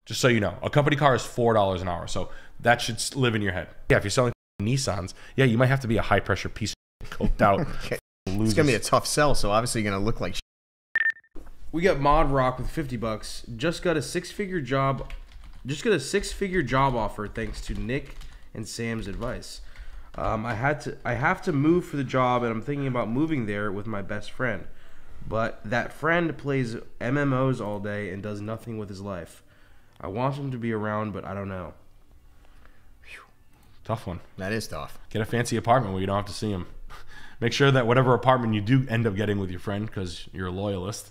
Just so you know, a company car is $4 an hour. So that should live in your head. Yeah, if you're selling Nissans, yeah, you might have to be a high pressure piece of coked out. Okay. It's gonna be a tough sell, so obviously you're gonna look like. We got Mod Rock with $50. Just got a six-figure job. Just got a six-figure job offer thanks to Nick and Sam's advice. I have to move for the job, and I'm thinking about moving there with my best friend. But that friend plays MMOs all day and does nothing with his life. I want him to be around, but I don't know. Whew. Tough one. That is tough. Get a fancy apartment where you don't have to see him. Make sure that whatever apartment you do end up getting with your friend, because you're a loyalist.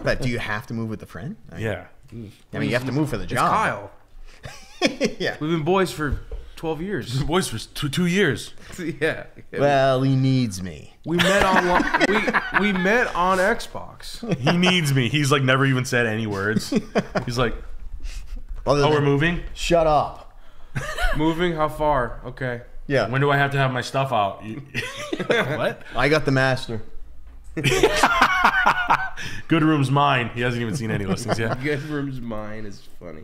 But do you have to move with the friend? Yeah. I mean, you have to move for the It's job. Kyle. Yeah. We've been boys for 12 years. Boys for two years. Yeah. Well, he needs me. We met on we met on Xbox. He needs me. He's like never even said any words. He's like, oh, we're moving? Shut up. Moving? How far? Okay. Yeah. When do I have to have my stuff out? What? I got the master. Good Room's mine. He hasn't even seen any listings yet. Good Room's mine is funny.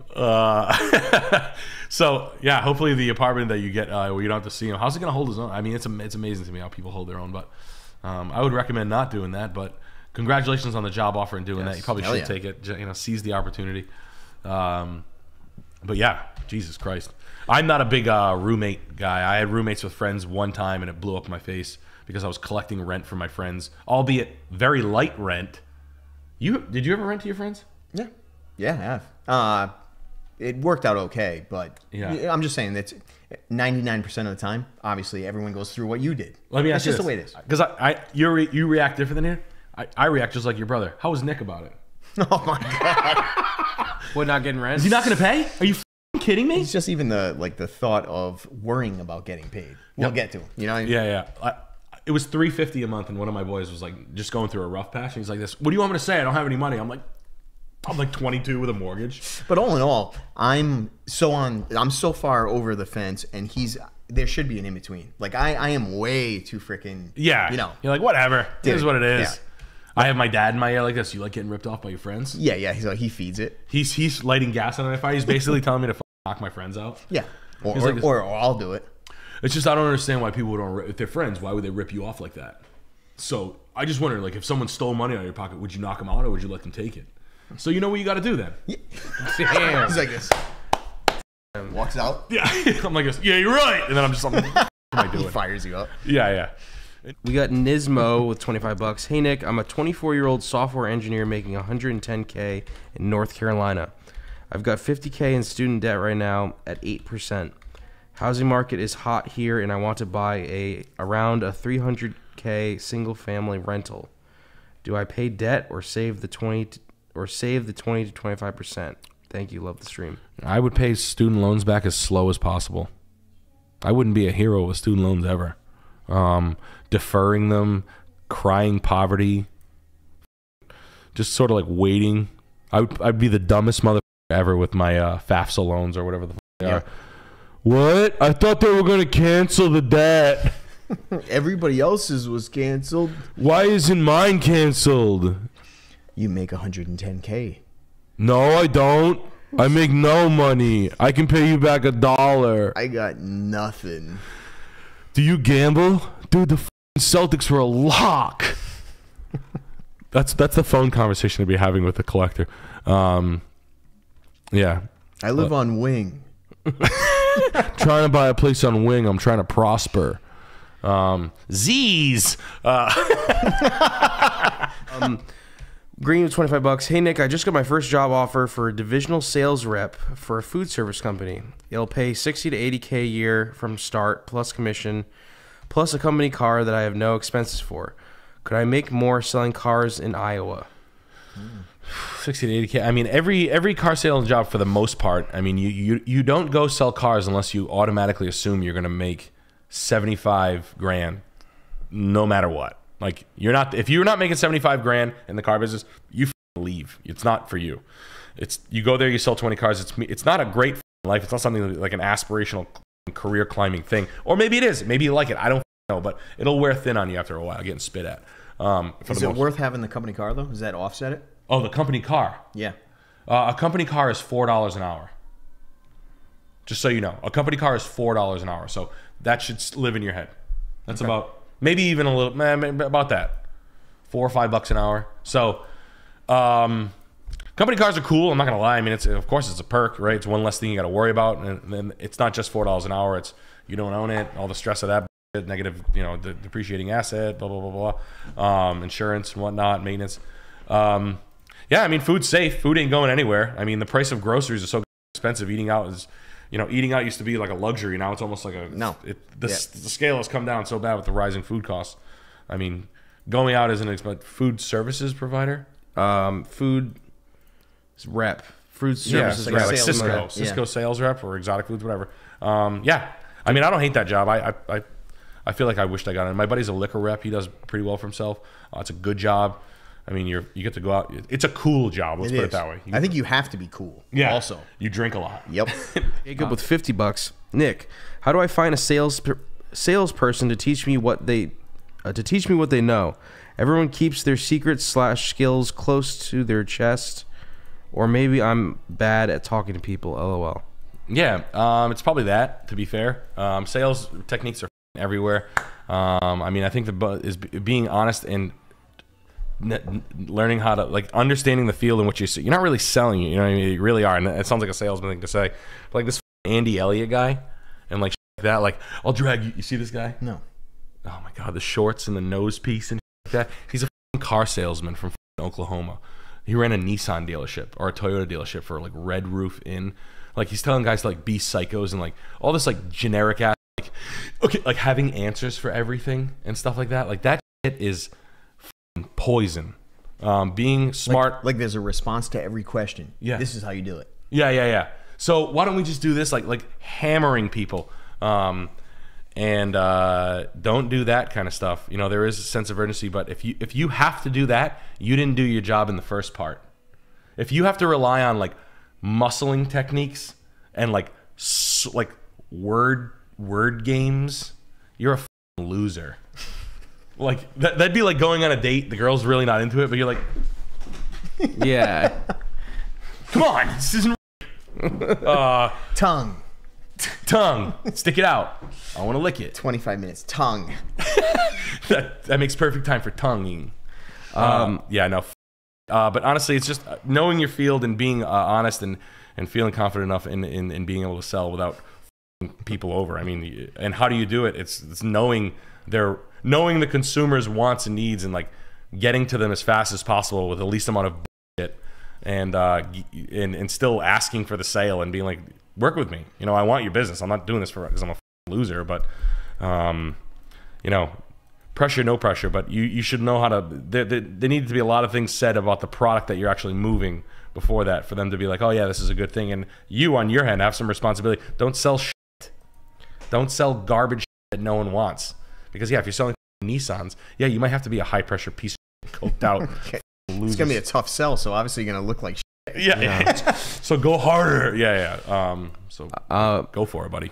So yeah, hopefully the apartment that you get where you don't have to see him. How's it gonna hold his own? I mean, it's amazing to me how people hold their own. But I would recommend not doing that. But congratulations on the job offer and doing that. You probably should take it. You know, seize the opportunity. But yeah, Jesus Christ, I'm not a big roommate guy. I had roommates with friends one time, and it blew up in my face because I was collecting rent from my friends, albeit very light rent. Did you ever rent to your friends? Yeah. Yeah, I have. It worked out okay, but yeah. I'm just saying that 99% of the time, obviously, everyone goes through what you did. Let me ask you It's just this. the way it is. Because you react different than you. I react just like your brother. How was Nick about it? Oh my god. What, not getting rent? Is he not going to pay? Are you kidding me? It's just even the thought of worrying about getting paid. We'll get to him. You know what I mean? Yeah. It was $350 a month, and one of my boys was like just going through a rough patch. And he's like, "This. What do you want me to say? I don't have any money." I'm like 22 with a mortgage. But all in all, I'm so far over the fence, and there should be an in between. Like I am way too freaking. Yeah. You know. You're like, whatever. Dude, It is what it is. yeah. I have my dad in my ear like this. You like getting ripped off by your friends? Yeah. He's like, he feeds it. He's lighting gas on my fire. He's basically telling me to knock my friends out. Yeah. Like Or I'll do it. It's just I don't understand why people don't. If they're friends, why would they rip you off like that? So I just wonder, like, if someone stole money out of your pocket, would you knock them out or would you let them take it? So you know what you got to do then. Yeah. Damn. He's like this. Walks out. Yeah, I'm like this. Yeah, you're right. And then I'm just like, what am I doing? He fires you up. Yeah. We got Nismo with $25. Hey Nick, I'm a 24-year-old software engineer making $110K in North Carolina. I've got $50K in student debt right now at 8%. Housing market is hot here, and I want to buy around a $300K single family rental. Do I pay debt or save the 20 to 25%? Thank you. Love the stream. I would pay student loans back as slow as possible. I wouldn't be a hero with student loans ever. Deferring them, crying poverty, just sort of like waiting. I'd be the dumbest motherfucker ever with my FAFSA loans or whatever the fuck they are. What? I thought they were going to cancel the debt. Everybody else's was canceled. Why isn't mine canceled? You make 110K. No, I don't. I make no money. I can pay you back $1. I got nothing. Do you gamble? Dude, the Celtics were a lock. That's the phone conversation to be having with the collector. Yeah. I live on Wing. Trying to buy a place on Wing. I'm trying to prosper. Z's. Green with $25. Hey Nick, I just got my first job offer for a divisional sales rep for a food service company. It'll pay $60 to $80K a year from start, plus commission, plus a company car that I have no expenses for. Could I make more selling cars in Iowa? 60 to 80K. I mean, every car sales job for the most part, I mean, you don't go sell cars unless you automatically assume you're going to make 75 grand no matter what. Like, if you're not making 75 grand in the car business, you leave. It's not for you. You go there, you sell 20 cars. It's not a great life. It's not something like an aspirational career climbing thing. Or maybe it is. Maybe you like it. I don't know, but it'll wear thin on you after a while, getting spit at. Is it worth having the company car though? Does that offset it? Oh, the company car. Yeah. A company car is $4 an hour. Just so you know, a company car is $4 an hour, so that should live in your head. That's about maybe even a little, about that, $4 or $5 an hour. So, company cars are cool. I'm not gonna lie. I mean, of course it's a perk, right? It's one less thing you got to worry about, and then it's not just $4 an hour. It's you don't own it, all the stress of that, negative, the depreciating asset, blah blah blah blah, insurance and whatnot, maintenance. Yeah, I mean, food's safe. Food ain't going anywhere. I mean, the price of groceries is so expensive. Eating out is, eating out used to be like a luxury. Now it's almost like the scale has come down so bad with the rising food costs. I mean, going out isn't expensive. Food services provider, food rep, food services rep, like Cisco sales rep or exotic foods, whatever. Yeah, I mean, I don't hate that job. I feel like I wished I got it. My buddy's a liquor rep. He does pretty well for himself. It's a good job. I mean, you get to go out. It's a cool job. Let's put it that way. I think you have to be cool. Yeah. Also, you drink a lot. Yep. Jacob with $50. Nick, how do I find a salesperson to teach me what they know? Everyone keeps their secrets/skills close to their chest, or maybe I'm bad at talking to people. LOL. Yeah, it's probably that. To be fair, sales techniques are everywhere. I mean, I think is being honest and learning how to understanding the field in which you're not really selling it, you really are, and it sounds like a salesman thing to say, but like this Andy Elliott guy and like that, like I'll drag you see this guy? No. Oh my god, the shorts and the nose piece and like that. He's a car salesman from Oklahoma. He ran a Nissan dealership or a Toyota dealership for like Red Roof Inn. Like he's telling guys to like be psychos and like all this like generic ass like having answers for everything and stuff like that. Like that shit is poison. Being smart, like there's a response to every question. Yeah, this is how you do it. Yeah. So why don't we just do this, like hammering people, and don't do that kind of stuff. There is a sense of urgency, but if you have to do that, you didn't do your job in the first part. If you have to rely on like muscling techniques and like word games, you're a loser. Like that'd be like going on a date. The girl's really not into it, but you're like, yeah, come on, this isn't. Tongue, stick it out. I want to lick it. 25 minutes. Tongue. that makes perfect time for tonguing. Yeah, no. But honestly, it's just knowing your field and being honest and feeling confident enough in being able to sell without people over. I mean, and how do you do it? It's knowing the consumer's wants and needs and like getting to them as fast as possible with the least amount of bullshit, and still asking for the sale and being like, work with me. I want your business. I'm not doing this because I'm a loser, but pressure, no pressure, but you should know how to. There need to be a lot of things said about the product that you're actually moving before that for them to be like, oh yeah, this is a good thing. And you on your hand have some responsibility. Don't sell shit. Don't sell garbage shit that no one wants. Because yeah, if you're selling Nissans, yeah, you might have to be a high pressure piece of coked out. Okay. It's gonna be a tough sell, so obviously you're gonna look like shit. Yeah. So go harder. Yeah. So go for it, buddy.